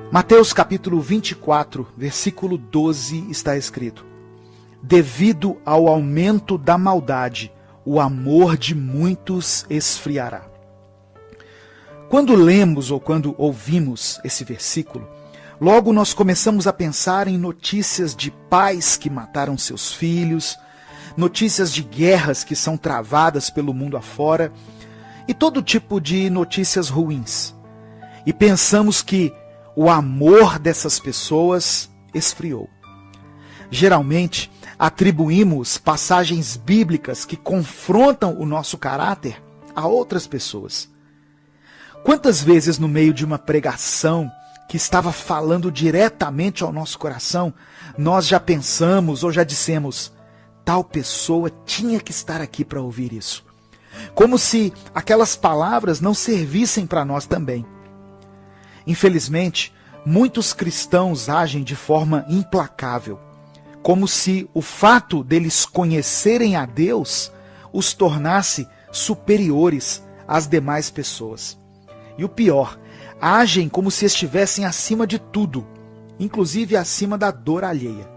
Mateus capítulo 24, versículo 12 está escrito: devido ao aumento da maldade, o amor de muitos esfriará. Quando lemos ou quando ouvimos esse versículo, logo nós começamos a pensar em notícias de pais que mataram seus filhos, notícias de guerras que são travadas pelo mundo afora e todo tipo de notícias ruins. E pensamos que o amor dessas pessoas esfriou. Geralmente, atribuímos passagens bíblicas que confrontam o nosso caráter a outras pessoas. Quantas vezes no meio de uma pregação que estava falando diretamente ao nosso coração, nós já pensamos ou já dissemos: tal pessoa tinha que estar aqui para ouvir isso. Como se aquelas palavras não servissem para nós também. Infelizmente, muitos cristãos agem de forma implacável, como se o fato deles conhecerem a Deus os tornasse superiores às demais pessoas. E o pior, agem como se estivessem acima de tudo, inclusive acima da dor alheia.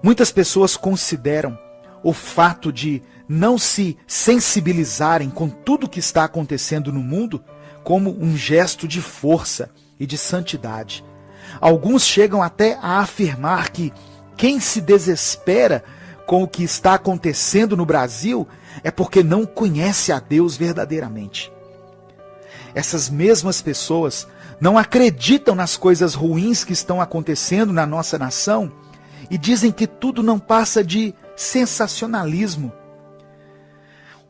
Muitas pessoas consideram o fato de não se sensibilizarem com tudo que está acontecendo no mundo como um gesto de força e de santidade. Alguns chegam até a afirmar que quem se desespera com o que está acontecendo no Brasil é porque não conhece a Deus verdadeiramente. Essas mesmas pessoas não acreditam nas coisas ruins que estão acontecendo na nossa nação e dizem que tudo não passa de sensacionalismo.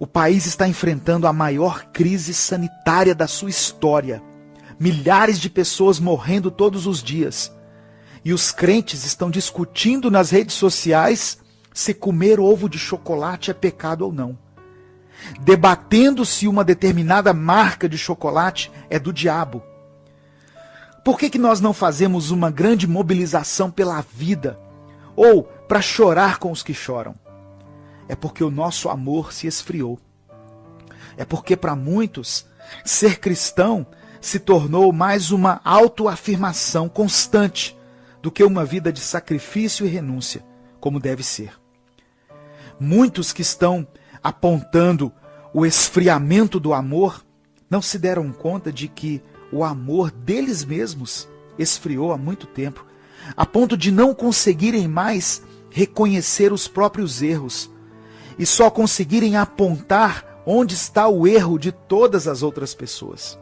O país está enfrentando a maior crise sanitária da sua história. Milhares de pessoas morrendo todos os dias. E os crentes estão discutindo nas redes sociais se comer ovo de chocolate é pecado ou não. Debatendo se uma determinada marca de chocolate é do diabo. Por que nós não fazemos uma grande mobilização pela vida? Ou para chorar com os que choram? É porque o nosso amor se esfriou. É porque para muitos, ser cristão se tornou mais uma autoafirmação constante do que uma vida de sacrifício e renúncia, como deve ser. Muitos que estão apontando o esfriamento do amor não se deram conta de que o amor deles mesmos esfriou há muito tempo, a ponto de não conseguirem mais reconhecer os próprios erros e só conseguirem apontar onde está o erro de todas as outras pessoas.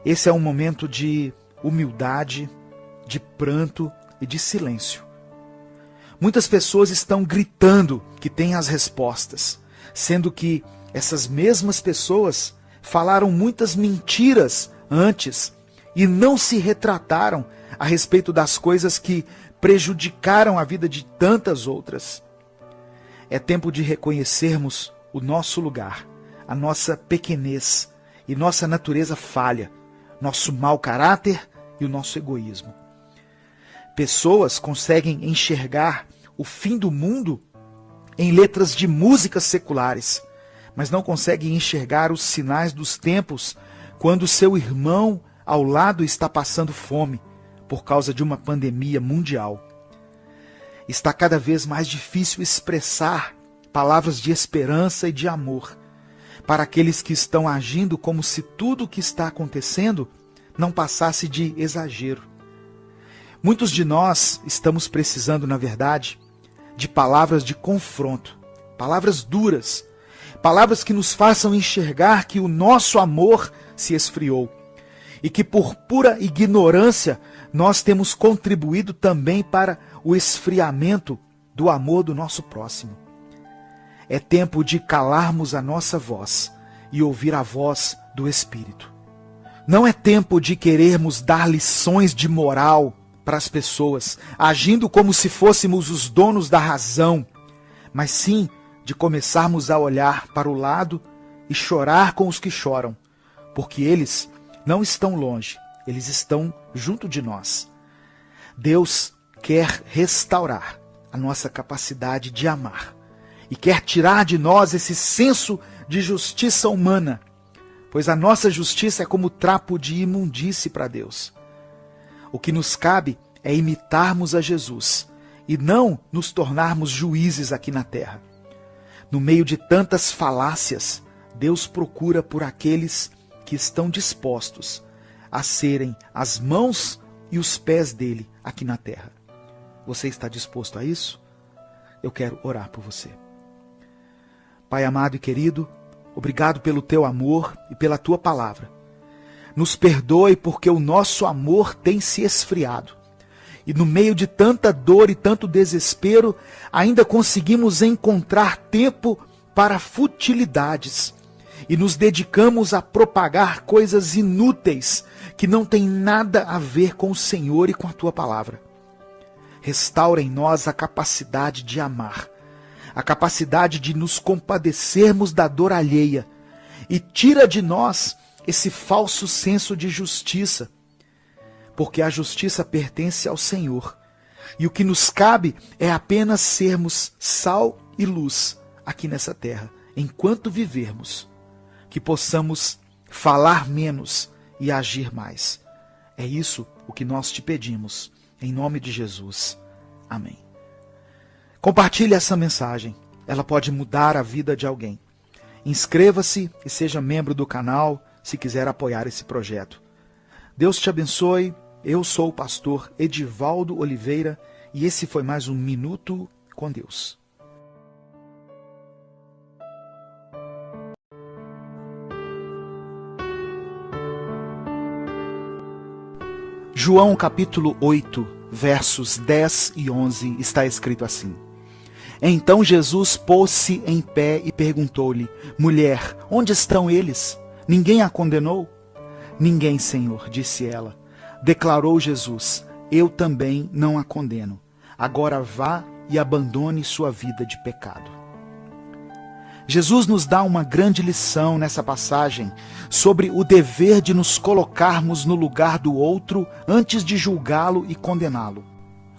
Esse é um momento de humildade, de pranto e de silêncio. Muitas pessoas estão gritando que têm as respostas, sendo que essas mesmas pessoas falaram muitas mentiras antes e não se retrataram a respeito das coisas que prejudicaram a vida de tantas outras. É tempo de reconhecermos o nosso lugar, a nossa pequenez e nossa natureza falha, nosso mau caráter e o nosso egoísmo. Pessoas conseguem enxergar o fim do mundo em letras de músicas seculares, mas não conseguem enxergar os sinais dos tempos quando seu irmão ao lado está passando fome por causa de uma pandemia mundial. Está cada vez mais difícil expressar palavras de esperança e de amor para aqueles que estão agindo como se tudo o que está acontecendo não passasse de exagero. Muitos de nós estamos precisando, na verdade, de palavras de confronto, palavras duras, palavras que nos façam enxergar que o nosso amor se esfriou e que por pura ignorância nós temos contribuído também para o esfriamento do amor do nosso próximo. É tempo de calarmos a nossa voz e ouvir a voz do Espírito. Não é tempo de querermos dar lições de moral para as pessoas, agindo como se fôssemos os donos da razão, mas sim de começarmos a olhar para o lado e chorar com os que choram, porque eles não estão longe, eles estão junto de nós. Deus quer restaurar a nossa capacidade de amar e quer tirar de nós esse senso de justiça humana, pois a nossa justiça é como trapo de imundície para Deus. O que nos cabe é imitarmos a Jesus e não nos tornarmos juízes aqui na terra. No meio de tantas falácias, Deus procura por aqueles que estão dispostos a serem as mãos e os pés dele aqui na terra. Você está disposto a isso? Eu quero orar por você. Pai amado e querido, obrigado pelo teu amor e pela tua palavra. Nos perdoe porque o nosso amor tem se esfriado. E no meio de tanta dor e tanto desespero, ainda conseguimos encontrar tempo para futilidades. E nos dedicamos a propagar coisas inúteis que não têm nada a ver com o Senhor e com a tua palavra. Restaura em nós a capacidade de amar, a capacidade de nos compadecermos da dor alheia e tira de nós esse falso senso de justiça, porque a justiça pertence ao Senhor e o que nos cabe é apenas sermos sal e luz aqui nessa terra, enquanto vivermos, que possamos falar menos e agir mais. É isso o que nós te pedimos, em nome de Jesus. Amém. Compartilhe essa mensagem, ela pode mudar a vida de alguém. Inscreva-se e seja membro do canal se quiser apoiar esse projeto. Deus te abençoe, eu sou o pastor Edivaldo Oliveira e esse foi mais um Minuto com Deus. João capítulo 8, versos 10 e 11, está escrito assim. Então Jesus pôs-se em pé e perguntou-lhe, mulher, onde estão eles? Ninguém a condenou? Ninguém, Senhor, disse ela. Declarou Jesus, eu também não a condeno. Agora vá e abandone sua vida de pecado. Jesus nos dá uma grande lição nessa passagem sobre o dever de nos colocarmos no lugar do outro antes de julgá-lo e condená-lo.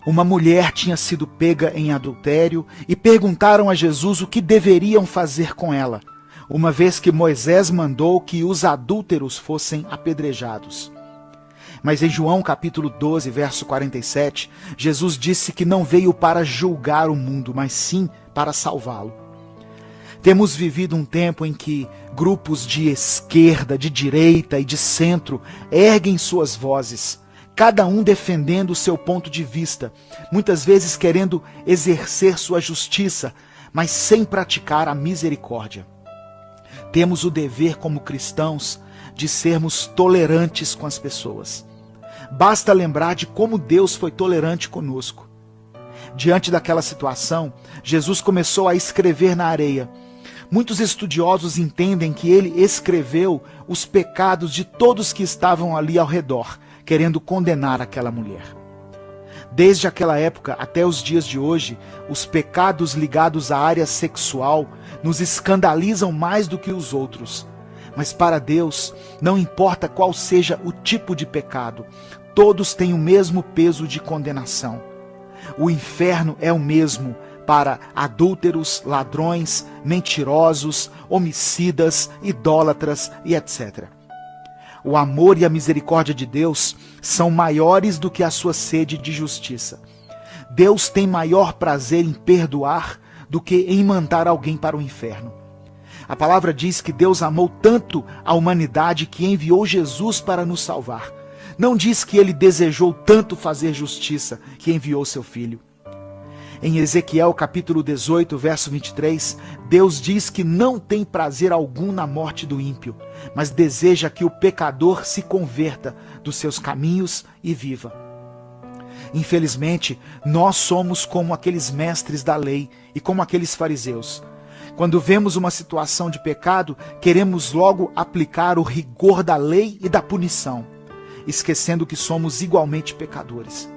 Uma mulher tinha sido pega em adultério e perguntaram a Jesus o que deveriam fazer com ela, uma vez que Moisés mandou que os adúlteros fossem apedrejados. Mas em João capítulo 12, verso 47, Jesus disse que não veio para julgar o mundo, mas sim para salvá-lo. Temos vivido um tempo em que grupos de esquerda, de direita e de centro erguem suas vozes, cada um defendendo o seu ponto de vista, muitas vezes querendo exercer sua justiça, mas sem praticar a misericórdia. Temos o dever como cristãos de sermos tolerantes com as pessoas. Basta lembrar de como Deus foi tolerante conosco. Diante daquela situação, Jesus começou a escrever na areia. Muitos estudiosos entendem que ele escreveu os pecados de todos que estavam ali ao redor, querendo condenar aquela mulher. Desde aquela época até os dias de hoje, os pecados ligados à área sexual nos escandalizam mais do que os outros. Mas para Deus, não importa qual seja o tipo de pecado, todos têm o mesmo peso de condenação. O inferno é o mesmo para adúlteros, ladrões, mentirosos, homicidas, idólatras e etc. O amor e a misericórdia de Deus são maiores do que a sua sede de justiça. Deus tem maior prazer em perdoar do que em mandar alguém para o inferno. A palavra diz que Deus amou tanto a humanidade que enviou Jesus para nos salvar. Não diz que ele desejou tanto fazer justiça que enviou seu filho. Em Ezequiel capítulo 18, verso 23, Deus diz que não tem prazer algum na morte do ímpio, mas deseja que o pecador se converta dos seus caminhos e viva. Infelizmente, nós somos como aqueles mestres da lei e como aqueles fariseus. Quando vemos uma situação de pecado, queremos logo aplicar o rigor da lei e da punição, esquecendo que somos igualmente pecadores.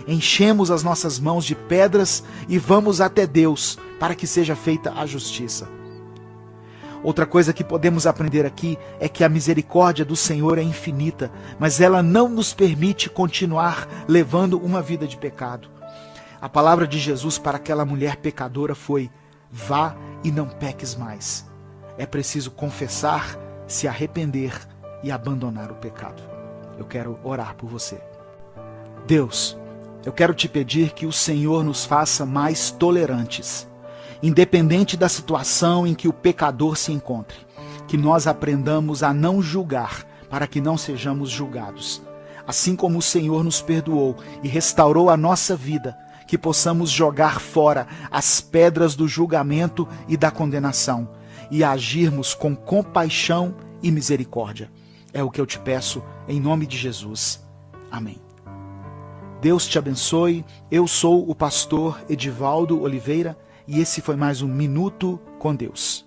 Enchemos as nossas mãos de pedras e vamos até Deus para que seja feita a justiça. Outra coisa que podemos aprender aqui é que a misericórdia do Senhor é infinita, mas ela não nos permite continuar levando uma vida de pecado. A palavra de Jesus para aquela mulher pecadora foi: vá e não peques mais. É preciso confessar, se arrepender e abandonar o pecado. Eu quero orar por você. Deus, eu quero te pedir que o Senhor nos faça mais tolerantes, independente da situação em que o pecador se encontre, que nós aprendamos a não julgar, para que não sejamos julgados. Assim como o Senhor nos perdoou e restaurou a nossa vida, que possamos jogar fora as pedras do julgamento e da condenação e agirmos com compaixão e misericórdia. É o que eu te peço em nome de Jesus. Amém. Deus te abençoe. Eu sou o pastor Edivaldo Oliveira e esse foi mais um Minuto com Deus.